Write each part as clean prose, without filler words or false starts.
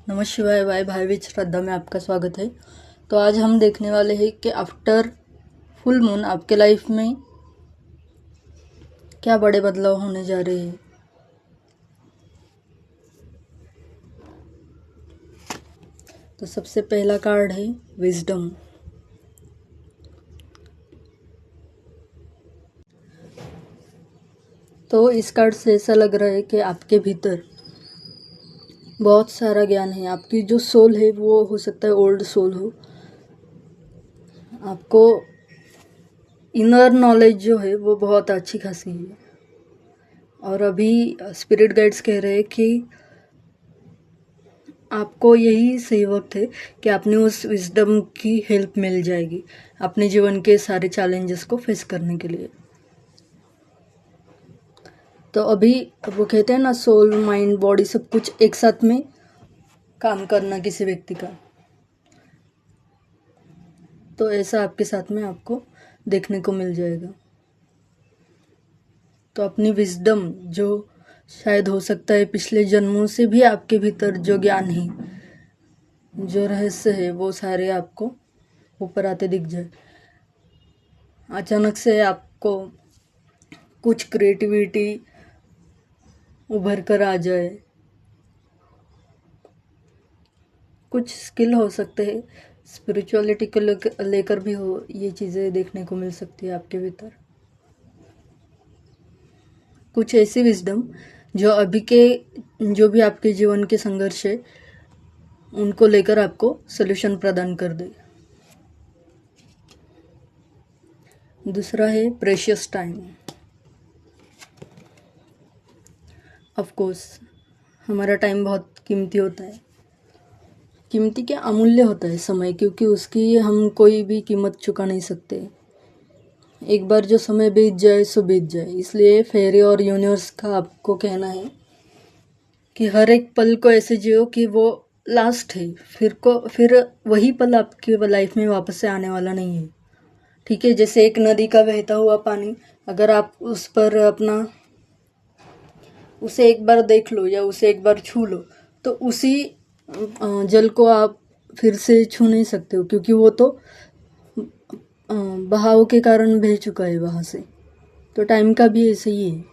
नमः शिवाय भाई भाई विच श्रद्धा में आपका स्वागत है। तो आज हम देखने वाले हैं कि आफ्टर फुल मून आपके लाइफ में क्या बड़े बदलाव होने जा रहे हैं। तो सबसे पहला कार्ड है विजडम। तो इस कार्ड से ऐसा लग रहा है कि आपके भीतर बहुत सारा ज्ञान है। आपकी जो सोल है वो हो सकता है ओल्ड सोल हो। आपको इनर नॉलेज जो है वो बहुत अच्छी खासी है। और अभी स्पिरिट गाइड्स कह रहे हैं कि आपको यही सही वक्त है कि आपने उस विजडम की हेल्प मिल जाएगी अपने जीवन के सारे चैलेंजेस को फेस करने के लिए। तो अभी वो कहते हैं ना, सोल माइंड बॉडी सब कुछ एक साथ में काम करना किसी व्यक्ति का। तो ऐसा आपके साथ में आपको देखने को मिल जाएगा। तो अपनी विजडम जो शायद हो सकता है पिछले जन्मों से भी आपके भीतर जो ज्ञान है, जो रहस्य है, वो सारे आपको ऊपर आते दिख जाए। अचानक से आपको कुछ क्रिएटिविटी उभर कर आ जाए, कुछ स्किल हो सकते हैं, स्पिरिचुअलिटी को लेकर भी हो, ये चीज़ें देखने को मिल सकती है आपके भीतर। कुछ ऐसी विजडम जो अभी के जो भी आपके जीवन के संघर्ष है उनको लेकर आपको सॉल्यूशन प्रदान कर दे। दूसरा है प्रेशियस टाइम। ऑफ कोर्स हमारा टाइम बहुत कीमती होता है। कीमती क्या, अमूल्य होता है समय, क्योंकि उसकी हम कोई भी कीमत चुका नहीं सकते। एक बार जो समय बीत जाए सो बीत जाए। इसलिए फेरी और यूनिवर्स का आपको कहना है कि हर एक पल को ऐसे जियो कि वो लास्ट है। फिर वही पल आपकी लाइफ में वापस से आने वाला नहीं है। ठीक है, जैसे एक नदी का बहता हुआ पानी, अगर आप उस पर उसे एक बार देख लो या उसे एक बार छू लो तो उसी जल को आप फिर से छू नहीं सकते हो, क्योंकि वो तो बहाव के कारण बह चुका है वहाँ से। तो टाइम का भी ऐसे ही है,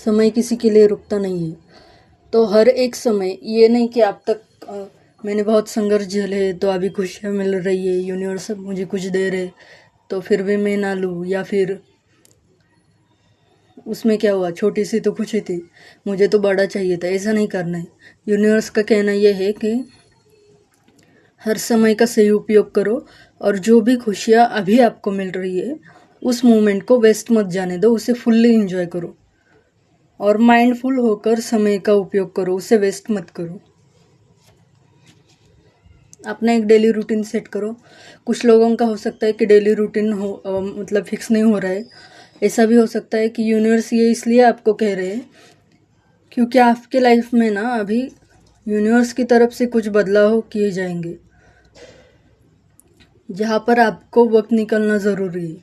समय किसी के लिए रुकता नहीं है। तो हर एक समय, ये नहीं कि आप तक मैंने बहुत संघर्ष झेले तो अभी खुशियाँ मिल रही है, यूनिवर्स मुझे कुछ दे रहे तो फिर भी मैं ना लूँ, या फिर उसमें क्या हुआ, छोटी सी तो खुशी थी, मुझे तो बड़ा चाहिए था। ऐसा नहीं करना है। यूनिवर्स का कहना यह है कि हर समय का सही उपयोग करो और जो भी खुशियाँ अभी आपको मिल रही है उस मोमेंट को वेस्ट मत जाने दो, उसे फुल्ली एंजॉय करो और माइंडफुल होकर समय का उपयोग करो, उसे वेस्ट मत करो। अपना एक डेली रूटीन सेट करो। कुछ लोगों का हो सकता है कि डेली रूटीन मतलब फिक्स नहीं हो रहा है। ऐसा भी हो सकता है कि यूनिवर्स ये इसलिए आपको कह रहे हैं क्योंकि आपके लाइफ में ना अभी यूनिवर्स की तरफ से कुछ बदलाव किए जाएंगे जहाँ पर आपको वक्त निकलना ज़रूरी है।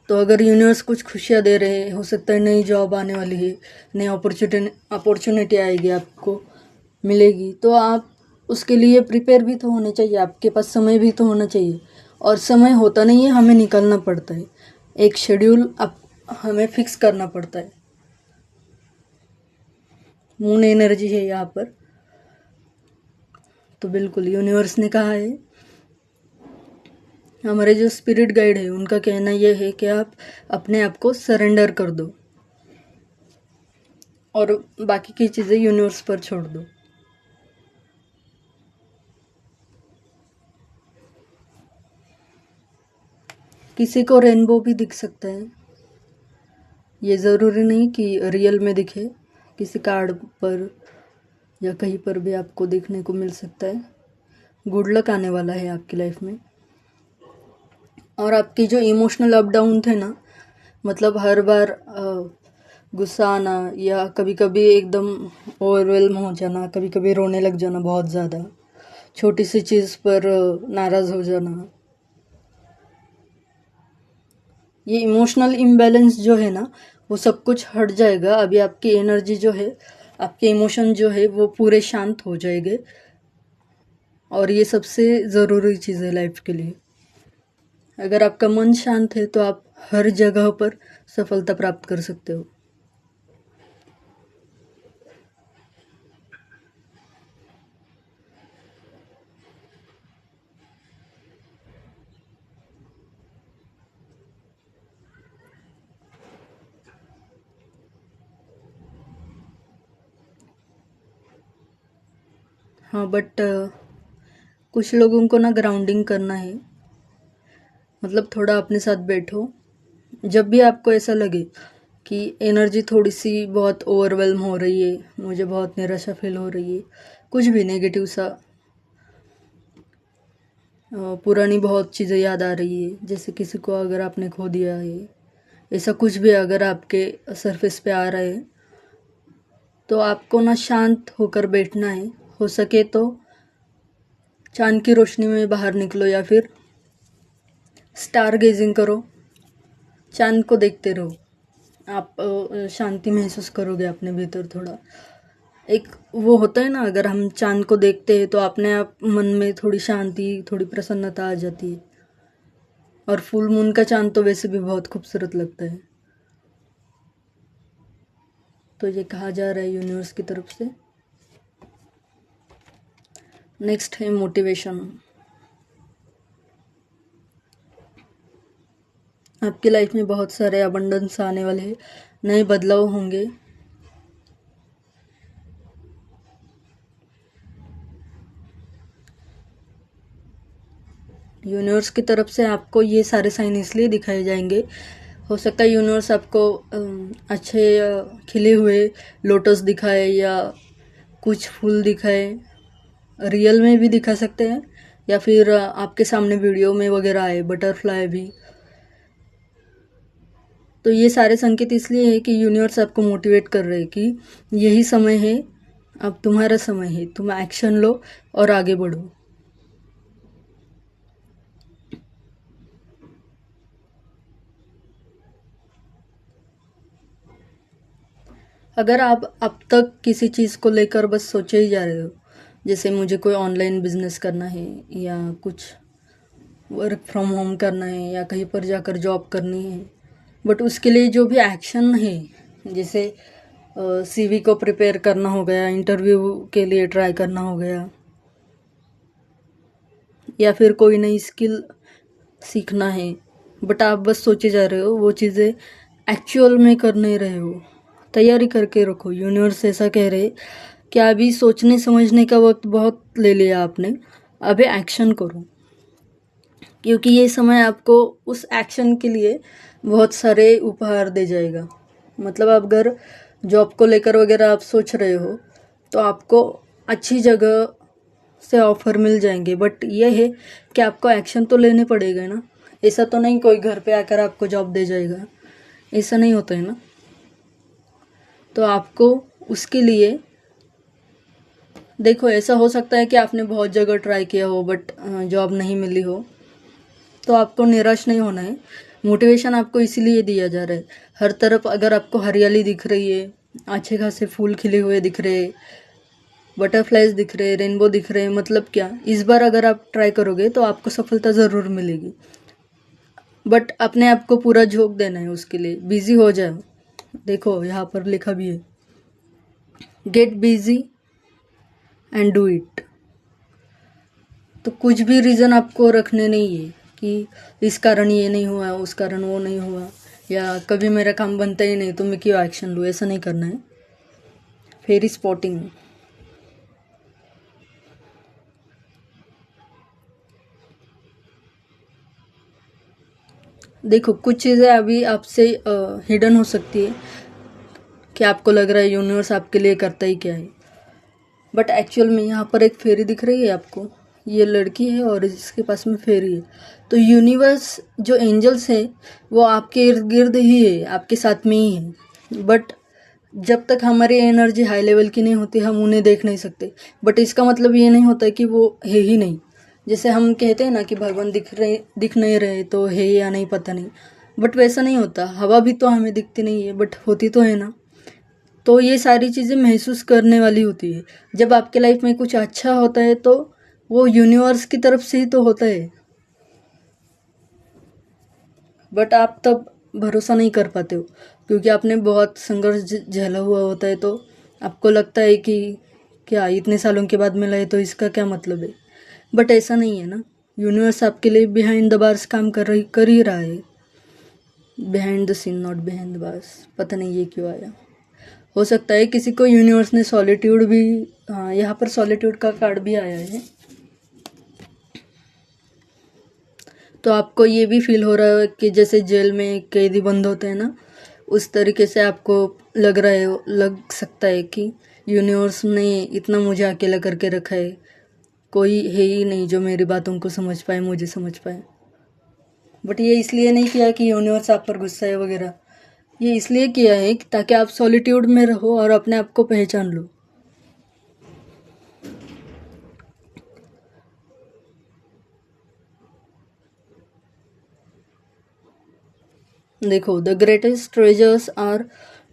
तो अगर यूनिवर्स कुछ खुशियाँ दे रहे हैं, हो सकता है नई जॉब आने वाली है, नई अपॉर्चुनिटी आएगी, आपको मिलेगी, तो आप उसके लिए प्रिपेयर भी तो होने चाहिए। आपके पास समय भी तो होना चाहिए, और समय होता नहीं है, हमें निकलना पड़ता है। एक शेड्यूल हमें फिक्स करना पड़ता है। मून एनर्जी है यहाँ पर। तो बिल्कुल यूनिवर्स ने कहा है, हमारे जो स्पिरिट गाइड है उनका कहना यह है कि आप अपने आप को सरेंडर कर दो और बाकी की चीज़ें यूनिवर्स पर छोड़ दो। किसी को रेनबो भी दिख सकता है, ये ज़रूरी नहीं कि रियल में दिखे। किसी कार्ड पर या कहीं पर भी आपको देखने को मिल सकता है। गुड लक आने वाला है आपकी लाइफ में। और आपकी जो इमोशनल अप डाउन थे ना, मतलब हर बार गुस्सा आना या कभी कभी एकदम ओवरवेल्म हो जाना, कभी कभी रोने लग जाना बहुत ज़्यादा, छोटी सी चीज़ पर नाराज़ हो जाना, ये इमोशनल इम्बैलेंस जो है ना वो सब कुछ हट जाएगा। अभी आपकी एनर्जी जो है आपके इमोशन जो है वो पूरे शांत हो जाएंगे, और ये सबसे ज़रूरी चीज़ है लाइफ के लिए। अगर आपका मन शांत है तो आप हर जगह पर सफलता प्राप्त कर सकते हो। हाँ, बट कुछ लोगों को ना ग्राउंडिंग करना है, मतलब थोड़ा अपने साथ बैठो। जब भी आपको ऐसा लगे कि एनर्जी थोड़ी सी बहुत ओवरवेल्म हो रही है, मुझे बहुत निराशा फील हो रही है, कुछ भी नेगेटिव सा, पुरानी बहुत चीज़ें याद आ रही है, जैसे किसी को अगर आपने खो दिया है, ऐसा कुछ भी अगर आपके सरफेस पे आ रहा है, तो आपको ना शांत होकर बैठना है। हो सके तो चांद की रोशनी में बाहर निकलो, या फिर स्टार गेजिंग करो, चांद को देखते रहो। आप शांति महसूस करोगे अपने भीतर। थोड़ा एक वो होता है ना, अगर हम चांद को देखते हैं तो अपने आप मन में थोड़ी शांति, थोड़ी प्रसन्नता आ जाती है। और फुल मून का चांद तो वैसे भी बहुत खूबसूरत लगता है। तो ये कहा जा रहा है यूनिवर्स की तरफ से। नेक्स्ट है मोटिवेशन। आपकी लाइफ में बहुत सारे अबंडेंस आने वाले हैं, नए बदलाव होंगे। यूनिवर्स की तरफ से आपको ये सारे साइन इसलिए दिखाए जाएंगे, हो सकता है यूनिवर्स आपको अच्छे खिले हुए लोटस दिखाए या कुछ फूल दिखाए, रियल में भी दिखा सकते हैं, या फिर आपके सामने वीडियो में वगैरह आए बटरफ्लाई भी। तो ये सारे संकेत इसलिए है कि यूनिवर्स आपको मोटिवेट कर रहे हैं कि यही समय है, अब तुम्हारा समय है, तुम एक्शन लो और आगे बढ़ो। अगर आप अब तक किसी चीज़ को लेकर बस सोचे ही जा रहे हो, जैसे मुझे कोई ऑनलाइन बिजनेस करना है, या कुछ वर्क फ्रॉम होम करना है, या कहीं पर जाकर जॉब करनी है, बट उसके लिए जो भी एक्शन है, जैसे सीवी को प्रिपेयर करना हो गया, इंटरव्यू के लिए ट्राई करना हो गया, या फिर कोई नई स्किल सीखना है, बट आप बस सोचे जा रहे हो, वो चीज़ें एक्चुअल में कर नहीं रहे हो, तैयारी करके रखो। यूनिवर्स ऐसा कह रहे कि अभी सोचने समझने का वक्त बहुत ले लिया आपने, अभी एक्शन करो, क्योंकि ये समय आपको उस एक्शन के लिए बहुत सारे उपहार दे जाएगा। मतलब आप अगर जॉब को लेकर वगैरह आप सोच रहे हो तो आपको अच्छी जगह से ऑफर मिल जाएंगे, बट ये है कि आपको एक्शन तो लेने पड़ेगा ना। ऐसा तो नहीं कोई घर पे आकर आपको जॉब दे जाएगा, ऐसा नहीं होता है ना। तो आपको उसके लिए देखो, ऐसा हो सकता है कि आपने बहुत जगह ट्राई किया हो बट जॉब नहीं मिली हो, तो आपको निराश नहीं होना है। मोटिवेशन आपको इसीलिए दिया जा रहा है। हर तरफ अगर आपको हरियाली दिख रही है, अच्छे खासे फूल खिले हुए दिख रहे, बटरफ्लाइज दिख रहे, रेनबो दिख रहे, मतलब क्या, इस बार अगर आप ट्राई करोगे तो आपको सफलता ज़रूर मिलेगी। बट अपने आप को पूरा झोंक देना है, उसके लिए बिजी हो जाओ। देखो यहाँ पर लिखा भी है, get busy and do it. तो कुछ भी रीज़न आपको रखने नहीं है कि इस कारण ये नहीं हुआ, उस कारण वो नहीं हुआ, या कभी मेरा काम बनता ही नहीं तो मैं क्यों एक्शन लूँ, ऐसा नहीं करना है। फेरी स्पॉटिंग। देखो, कुछ चीज़ें अभी आपसे हिडन हो सकती है कि आपको लग रहा है यूनिवर्स आपके लिए करता ही क्या है, बट एक्चुअल में यहाँ पर एक फेरी दिख रही है आपको, ये लड़की है और इसके पास में फेरी है। तो यूनिवर्स जो एंजल्स है वो आपके इर्द गिर्द ही है, आपके साथ में ही है, बट जब तक हमारी एनर्जी हाई लेवल की नहीं होती हम उन्हें देख नहीं सकते। बट इसका मतलब ये नहीं होता कि वो है ही नहीं। जैसे हम कहते हैं ना कि भगवान दिख नहीं रहे तो है या नहीं पता नहीं, बट वैसा नहीं होता। हवा भी तो हमें दिखती नहीं है बट होती तो है ना। तो ये सारी चीज़ें महसूस करने वाली होती है। जब आपके लाइफ में कुछ अच्छा होता है तो वो यूनिवर्स की तरफ से ही तो होता है, बट आप तब भरोसा नहीं कर पाते हो क्योंकि आपने बहुत संघर्ष झेला हुआ होता है। तो आपको लगता है कि क्या इतने सालों के बाद मिला है तो इसका क्या मतलब है, बट ऐसा नहीं है ना। यूनिवर्स आपके लिए बिहाइंड द बार्स काम कर ही रहा है। Behind the scene, not behind the bars. पता नहीं ये क्यों आया। हो सकता है किसी को यूनिवर्स ने सॉलिट्यूड भी, हाँ यहाँ पर सॉलिट्यूड का कार्ड भी आया है। तो आपको ये भी फील हो रहा है कि जैसे जेल में कैदी बंद होते हैं ना, उस तरीके से आपको लग सकता है कि यूनिवर्स ने इतना मुझे अकेला करके रखा है, कोई है ही नहीं जो मेरी बातों को समझ पाए, मुझे समझ पाए। बट ये इसलिए नहीं किया कि यूनिवर्स आप पर गुस्सा है वगैरह, ये इसलिए किया है कि ताकि आप सॉलिट्यूड में रहो और अपने आप को पहचान लो। देखो, the greatest treasures are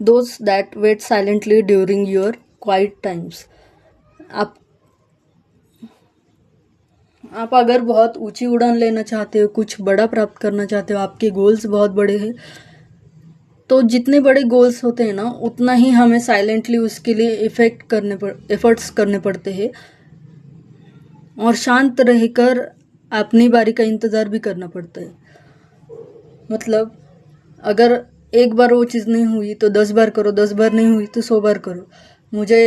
those that wait silently during your quiet times. आप अगर बहुत ऊंची उड़ान लेना चाहते हो, कुछ बड़ा प्राप्त करना चाहते हो, आपके गोल्स बहुत बड़े हैं, तो जितने बड़े गोल्स होते हैं ना उतना ही हमें साइलेंटली उसके लिए एफर्ट्स करने पड़ते हैं और शांत रहकर अपनी बारी का इंतज़ार भी करना पड़ता है। मतलब अगर एक बार वो चीज़ नहीं हुई तो 10 बार करो, 10 बार नहीं हुई तो 100 बार करो। मुझे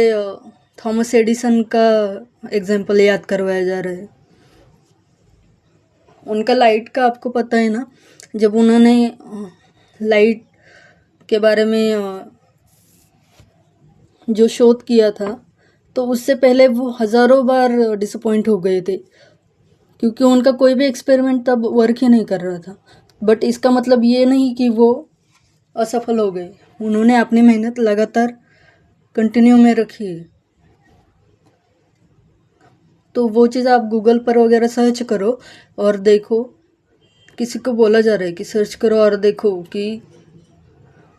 थॉमस एडिसन का एग्जाम्पल याद करवाया जा रहा है। उनका लाइट का आपको पता है ना, जब उन्होंने लाइट के बारे में जो शोध किया था तो उससे पहले वो हज़ारों बार डिसअपॉइंट हो गए थे क्योंकि उनका कोई भी एक्सपेरिमेंट तब वर्क ही नहीं कर रहा था। बट इसका मतलब ये नहीं कि वो असफल हो गए, उन्होंने अपनी मेहनत लगातार कंटिन्यू में रखी है। तो वो चीज़ आप गूगल पर वगैरह सर्च करो और देखो, किसी को बोला जा रहा है कि सर्च करो और देखो कि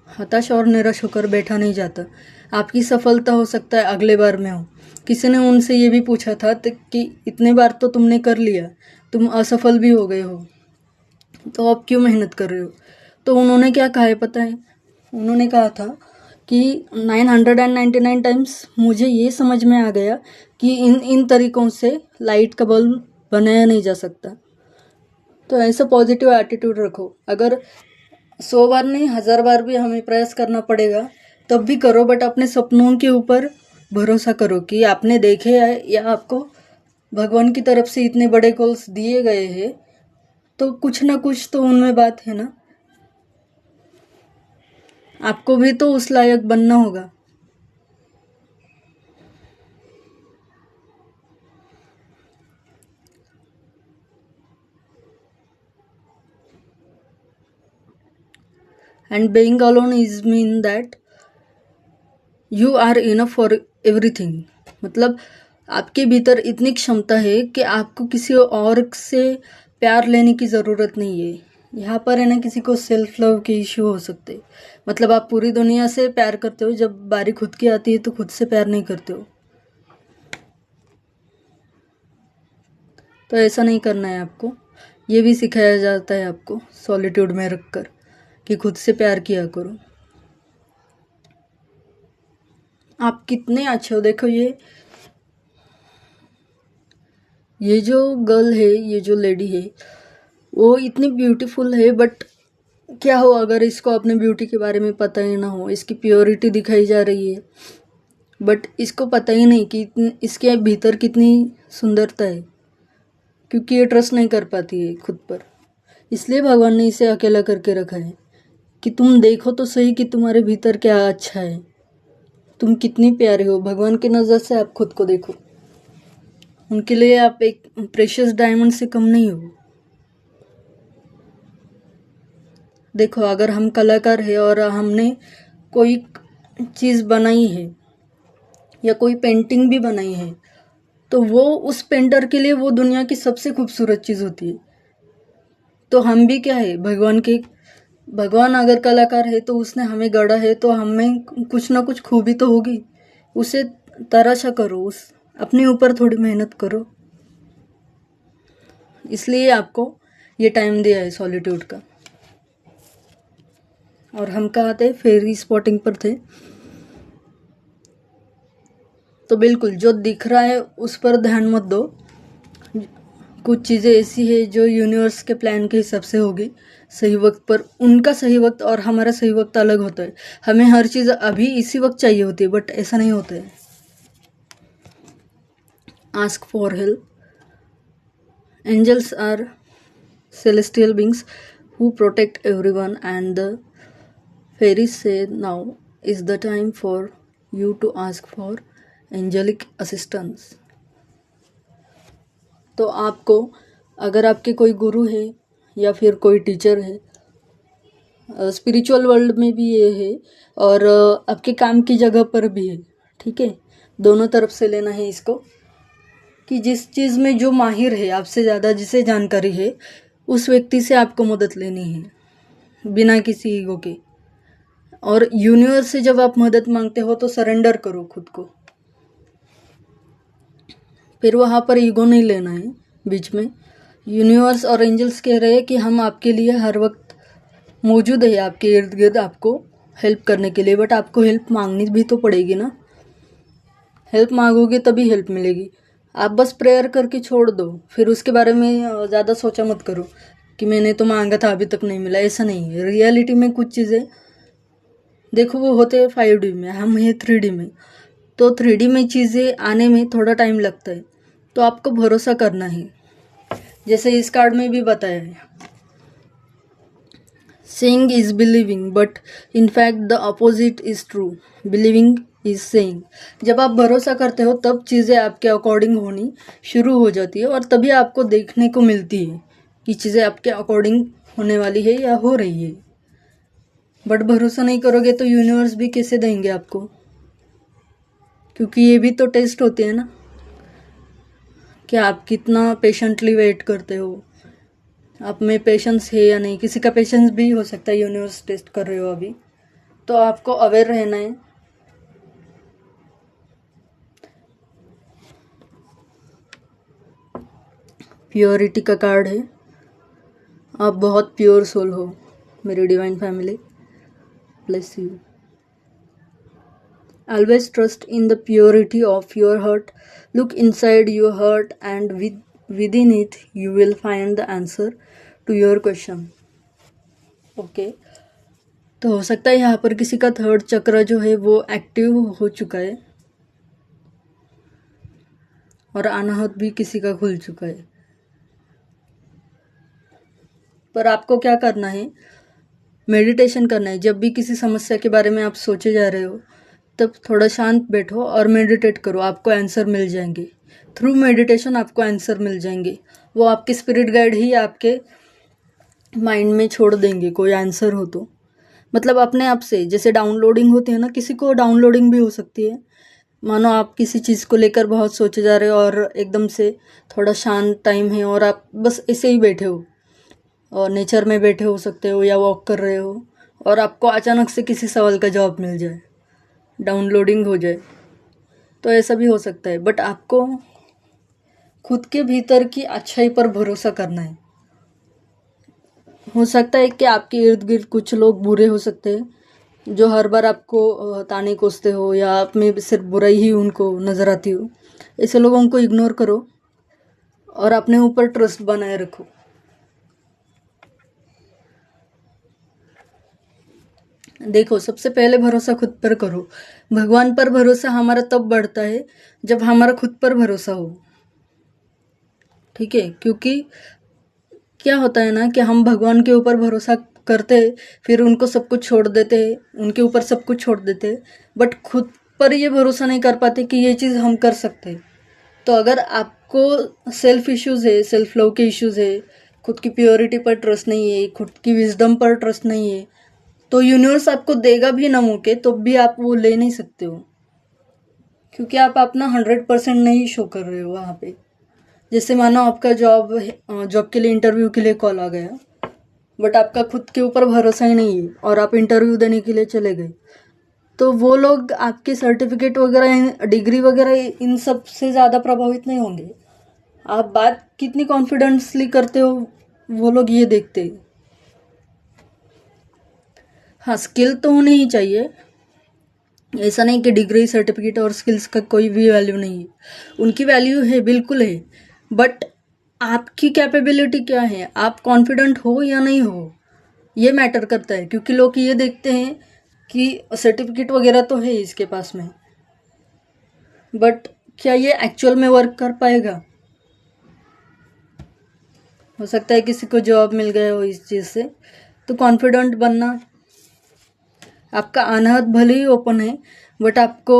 हताश और निराश होकर बैठा नहीं जाता। आपकी सफलता हो सकता है अगले बार में हो। किसी ने उनसे ये भी पूछा था कि इतने बार तो तुमने कर लिया, तुम असफल भी हो गए हो, तो अब क्यों मेहनत कर रहे हो। तो उन्होंने क्या कहा है पता है, उन्होंने कहा था कि 999 टाइम्स मुझे ये समझ में आ गया कि इन तरीक़ों से लाइट का बल्ब बनाया नहीं जा सकता। तो ऐसा पॉजिटिव एटीट्यूड रखो। अगर 100 बार नहीं 1000 बार भी हमें प्रयास करना पड़ेगा तब भी करो, बट अपने सपनों के ऊपर भरोसा करो कि आपने देखे है या आपको भगवान की तरफ से इतने बड़े गोल्स दिए गए हैं तो कुछ ना कुछ तो उनमें बात है ना। आपको भी तो उस लायक बनना होगा। And being alone is mean that you are enough for everything. मतलब आपके भीतर इतनी क्षमता है कि आपको किसी और से प्यार लेने की ज़रूरत नहीं है। यहाँ पर है ना, किसी को सेल्फ लव के इश्यू हो सकते। मतलब आप पूरी दुनिया से प्यार करते हो, जब बारी खुद की आती है तो खुद से प्यार नहीं करते हो। तो ऐसा नहीं करना है आपको। ये भी सिखाया जाता है आपको सॉलिट्यूड में रखकर कि खुद से प्यार किया करो। आप कितने अच्छे हो। देखो ये जो गर्ल है, ये जो लेडी है, वो इतनी ब्यूटीफुल है, बट क्या हो अगर इसको अपने ब्यूटी के बारे में पता ही ना हो। इसकी प्योरिटी दिखाई जा रही है बट इसको पता ही नहीं कि इसके भीतर कितनी सुंदरता है, क्योंकि ये ट्रस्ट नहीं कर पाती है खुद पर। इसलिए भगवान ने इसे अकेला करके रखा है कि तुम देखो तो सही कि तुम्हारे भीतर क्या अच्छा है, तुम कितनी प्यारे हो। भगवान की नज़र से आप खुद को देखो। उनके लिए आप एक प्रेशियस डायमंड से कम नहीं हो। देखो, अगर हम कलाकार हैं और हमने कोई चीज़ बनाई है या कोई पेंटिंग भी बनाई है तो वो उस पेंटर के लिए वो दुनिया की सबसे खूबसूरत चीज़ होती है। तो हम भी क्या है, भगवान के भगवान अगर कलाकार है तो उसने हमें गढ़ा है, तो हमें कुछ ना कुछ खूबी तो होगी, उसे तराशा करो, उस अपने ऊपर थोड़ी मेहनत करो। इसलिए आपको ये टाइम दिया है सॉलिट्यूड का। और हम कहाँ थे? फेरी स्पॉटिंग पर थे। तो बिल्कुल जो दिख रहा है उस पर ध्यान मत दो। कुछ चीज़ें ऐसी है जो यूनिवर्स के प्लान के हिसाब से होगी सही वक्त पर। उनका सही वक्त और हमारा सही वक्त अलग होता है। हमें हर चीज़ अभी इसी वक्त चाहिए होती है, बट ऐसा नहीं होता है। Ask for help. Angels are celestial beings who protect everyone, and the fairies say now is the time for you to ask for angelic assistance। तो आपको, अगर आपके कोई गुरु है या फिर कोई टीचर है, स्पिरिचुअल वर्ल्ड में भी ये है और आपके काम की जगह पर भी है, ठीक है, दोनों तरफ से लेना है इसको, कि जिस चीज़ में जो माहिर है, आपसे ज़्यादा जिसे जानकारी है, उस व्यक्ति से आपको मदद लेनी है बिना किसी ईगो के। और यूनिवर्स से जब आप मदद मांगते हो तो सरेंडर करो खुद को। फिर वहाँ पर ईगो नहीं लेना है बीच में। यूनिवर्स और एंजल्स कह रहे हैं कि हम आपके लिए हर वक्त मौजूद है, आपके इर्द गिर्द आपको हेल्प करने के लिए। बट आपको हेल्प मांगनी भी तो पड़ेगी ना। हेल्प मांगोगे तभी हेल्प मिलेगी। आप बस प्रेयर करके छोड़ दो, फिर उसके बारे में ज़्यादा सोचा मत करो कि मैंने तो मांगा था अभी तक नहीं मिला। ऐसा नहीं है। रियलिटी में कुछ चीज़ें देखो वो होते हैं 5D में, हम हैं 3D में। तो 3D में चीज़ें आने में थोड़ा टाइम लगता है, तो आपको भरोसा करना है। जैसे इस कार्ड में भी बताया है, saying is believing but in fact the opposite is true. Believing is saying. जब आप भरोसा करते हो तब चीज़ें आपके अकॉर्डिंग होनी शुरू हो जाती है, और तभी आपको देखने को मिलती है कि चीज़ें आपके अकॉर्डिंग होने वाली है या हो रही है। बट भरोसा नहीं करोगे तो यूनिवर्स भी कैसे देंगे आपको, क्योंकि ये भी तो टेस्ट होते हैं ना कि आप कितना पेशेंटली वेट करते हो, आप में पेशेंस है या नहीं। किसी का पेशेंस भी हो सकता है यूनिवर्स टेस्ट कर रहे हो अभी, तो आपको अवेयर रहना है। प्योरिटी का कार्ड है। आप बहुत प्योर सोल हो मेरी divine family. Bless you. Always trust in the purity of your heart. Look inside your heart and within it you will find the answer to your question. Okay. तो हो सकता है यहाँ पर किसी का थर्ड चक्र जो है वो एक्टिव हो चुका है और अनाहत भी किसी का खुल चुका है। पर आपको क्या करना है? मेडिटेशन करना है। जब भी किसी समस्या के बारे में आप सोचे जा रहे हो तब थोड़ा शांत बैठो और मेडिटेट करो, आपको आंसर मिल जाएंगे। थ्रू मेडिटेशन आपको आंसर मिल जाएंगे। वो आपके स्पिरिट गाइड ही आपके माइंड में छोड़ देंगे कोई आंसर हो तो, मतलब अपने आप से। जैसे डाउनलोडिंग होती है ना, किसी को डाउनलोडिंग भी हो सकती है। मानो आप किसी चीज़ को लेकर बहुत सोचे जा रहे हो और एकदम से थोड़ा शांत टाइम है और आप बस ऐसे ही बैठे हो और नेचर में बैठे हो सकते हो या वॉक कर रहे हो, और आपको अचानक से किसी सवाल का जवाब मिल जाए, डाउनलोडिंग हो जाए, तो ऐसा भी हो सकता है। बट आपको खुद के भीतर की अच्छाई पर भरोसा करना है। हो सकता है कि आपके इर्द गिर्द कुछ लोग बुरे हो सकते हैं जो हर बार आपको ताने कोसते हो या आप में सिर्फ बुराई ही उनको नज़र आती हो। ऐसे लोगों को इग्नोर करो और अपने ऊपर ट्रस्ट बनाए रखो। देखो, सबसे पहले भरोसा खुद पर करो। भगवान पर भरोसा हमारा तब बढ़ता है जब हमारा खुद पर भरोसा हो, ठीक है। क्योंकि क्या होता है ना कि हम भगवान के ऊपर भरोसा करते फिर उनको सब कुछ छोड़ देते, उनके ऊपर सब कुछ छोड़ देते, बट खुद पर ये भरोसा नहीं कर पाते कि ये चीज़ हम कर सकते। तो अगर आपको सेल्फ इश्यूज़ है, सेल्फ लव के इश्यूज़ है, खुद की प्योरिटी पर ट्रस्ट नहीं है, खुद की विजडम पर ट्रस्ट नहीं है, तो यूनिवर्स आपको देगा भी ना मौके तो भी आप वो ले नहीं सकते हो, क्योंकि आप अपना 100% नहीं शो कर रहे हो वहाँ पे। जैसे मानो आपका जॉब के लिए इंटरव्यू के लिए कॉल आ गया बट आपका खुद के ऊपर भरोसा ही नहीं है और आप इंटरव्यू देने के लिए चले गए, तो वो लोग आपके सर्टिफिकेट वगैरह, डिग्री वगैरह इन सब से ज़्यादा प्रभावित नहीं होंगे। आप बात कितनी कॉन्फिडेंसली करते हो वो लोग ये देखते हैं। हाँ, स्किल तो होनी ही चाहिए, ऐसा नहीं कि डिग्री सर्टिफिकेट और स्किल्स का कोई भी वैल्यू नहीं है, उनकी वैल्यू है, बिल्कुल है। बट आपकी कैपेबिलिटी क्या है, आप कॉन्फिडेंट हो या नहीं हो, ये मैटर करता है। क्योंकि लोग ये देखते हैं कि सर्टिफिकेट वगैरह तो है इसके पास में, बट क्या ये एक्चुअल में वर्क कर पाएगा। हो सकता है किसी को जॉब मिल गया हो इस चीज़ से। तो कॉन्फिडेंट बनना, आपका अनाहत भले ही ओपन है, बट आपको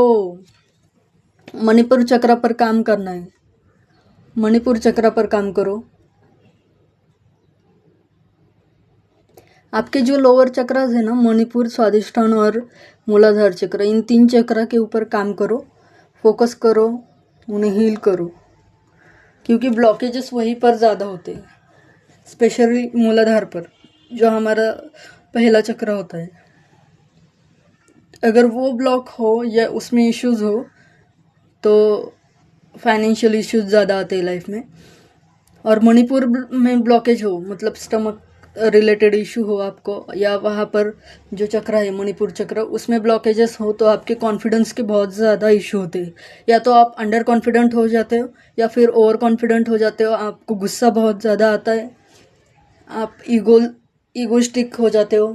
मणिपुर चक्र पर काम करना है। मणिपुर चक्र पर काम करो। आपके जो लोअर चक्रास है ना, मणिपुर, स्वादिष्ठान और मूलाधार चक्र, इन 3 चक्र के ऊपर काम करो, फोकस करो, उन्हें हील करो। क्योंकि ब्लॉकेजेस वहीं पर ज़्यादा होते हैं, स्पेशली मूलाधार पर, जो हमारा पहला चक्र होता है। अगर वो ब्लॉक हो या उसमें इश्यूज हो तो फाइनेंशियल इश्यूज ज़्यादा आते हैं लाइफ में। और मणिपुर में ब्लॉकेज हो, मतलब स्टमक रिलेटेड इशू हो आपको, या वहाँ पर जो चक्र है मणिपुर चक्र, उसमें ब्लॉकेजेस हो, तो आपके कॉन्फिडेंस के बहुत ज़्यादा इशू होते हैं। या तो आप अंडर कॉन्फिडेंट हो जाते हो या फिर ओवर कॉन्फिडेंट हो जाते हो, आपको गुस्सा बहुत ज़्यादा आता है, आप ईगोस्टिक हो जाते हो,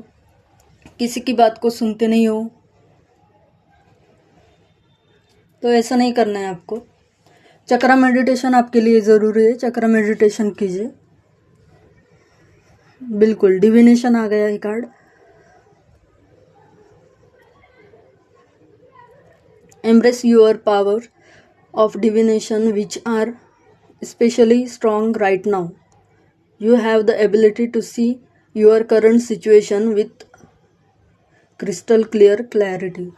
किसी की बात को सुनते नहीं हो। तो ऐसा नहीं करना है आपको। चक्र मेडिटेशन आपके लिए ज़रूरी है, चक्र मेडिटेशन कीजिए। बिल्कुल, डिविनेशन आ गया है card. Embrace your power of divination which are specially strong right now. You have the ability to see your current situation with crystal clear clarity.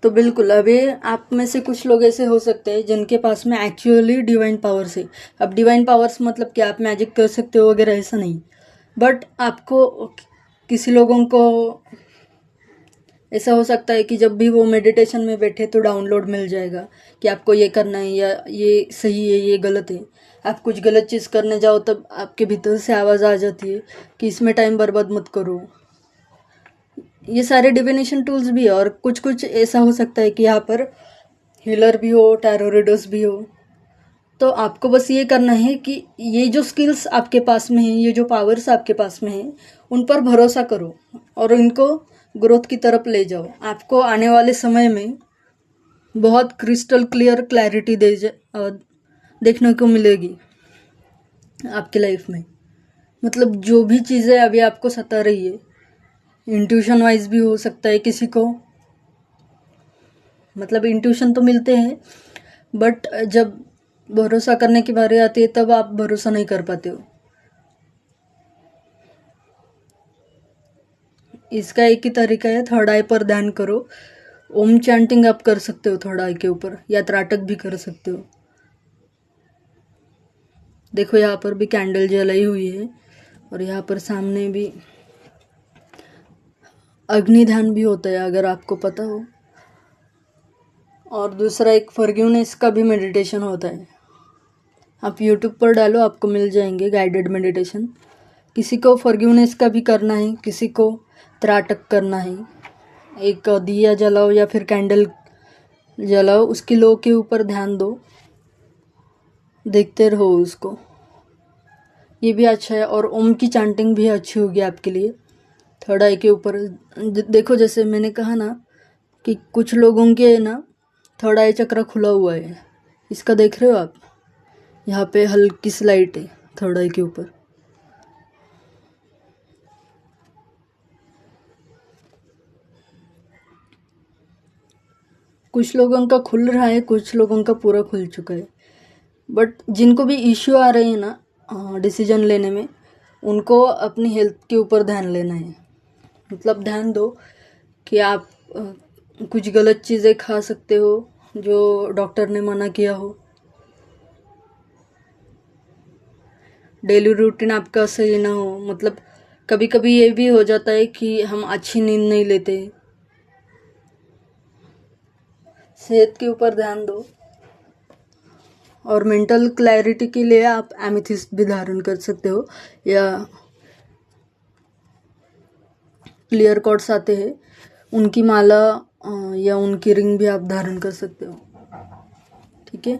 तो बिल्कुल, अभी आप में से कुछ लोग ऐसे हो सकते हैं जिनके पास में एक्चुअली डिवाइन पावर्स है। अब डिवाइन पावर्स मतलब कि आप मैजिक कर सकते हो वगैरह, ऐसा नहीं। बट आपको किसी लोगों को ऐसा हो सकता है कि जब भी वो मेडिटेशन में बैठे तो डाउनलोड मिल जाएगा कि आपको ये करना है, या ये सही है, ये गलत है। आप कुछ गलत चीज़ करने जाओ तब आपके भीतर से आवाज़ आ जाती है कि इसमें टाइम बर्बाद मत करो। ये सारे डिविनेशन टूल्स भी है। और कुछ कुछ ऐसा हो सकता है कि यहाँ पर हीलर भी हो, टैरो रीडर्स भी हो। तो आपको बस ये करना है कि ये जो स्किल्स आपके पास में हैं, ये जो पावर्स आपके पास में हैं, उन पर भरोसा करो और इनको ग्रोथ की तरफ ले जाओ। आपको आने वाले समय में बहुत क्रिस्टल क्लियर क्लैरिटी देखने को मिलेगी आपकी लाइफ में। मतलब जो भी चीज़ें अभी आपको सता रही है, इंट्यूशन वाइज भी हो सकता है किसी को, मतलब इंट्यूशन तो मिलते हैं, बट जब भरोसा करने की बारी आती है तब आप भरोसा नहीं कर पाते हो। इसका एक ही तरीका है, थर्ड आई पर ध्यान करो। ओम चैंटिंग आप कर सकते हो थर्ड आई के ऊपर, या त्राटक भी कर सकते हो। देखो यहाँ पर भी कैंडल जलाई हुई है और यहाँ पर सामने भी अग्नि ध्यान भी होता है, अगर आपको पता हो। और दूसरा एक फॉरगिवनेस का भी मेडिटेशन होता है, आप यूट्यूब पर डालो, आपको मिल जाएंगे गाइडेड मेडिटेशन। किसी को फॉरगिवनेस का भी करना है, किसी को त्राटक करना है। एक दिया जलाओ या फिर कैंडल जलाओ, उसकी लो के ऊपर ध्यान दो, देखते रहो उसको, ये भी अच्छा है। और ओम की चैंटिंग भी अच्छी होगी आपके लिए थर्ड आई के ऊपर। देखो जैसे मैंने कहा ना कि कुछ लोगों के ना थर्ड आई चक्र खुला हुआ है, इसका देख रहे हो आप, यहाँ पे हल्की सी लाइट है थर्ड आई के ऊपर। कुछ लोगों का खुल रहा है, कुछ लोगों का पूरा खुल चुका है। बट जिनको भी इश्यू आ रहे हैं ना डिसीजन लेने में, उनको अपनी हेल्थ के ऊपर ध्यान लेना है। मतलब ध्यान दो कि आप कुछ गलत चीज़ें खा सकते हो जो डॉक्टर ने मना किया हो। डेली रूटीन आपका सही ना हो, मतलब कभी कभी ये भी हो जाता है कि हम अच्छी नींद नहीं लेते। सेहत के ऊपर ध्यान दो। और मेंटल क्लैरिटी के लिए आप एमेथिस्ट भी धारण कर सकते हो, या क्लियर कॉर्ड्स आते हैं उनकी माला या उनकी रिंग भी आप धारण कर सकते हो। ठीक है।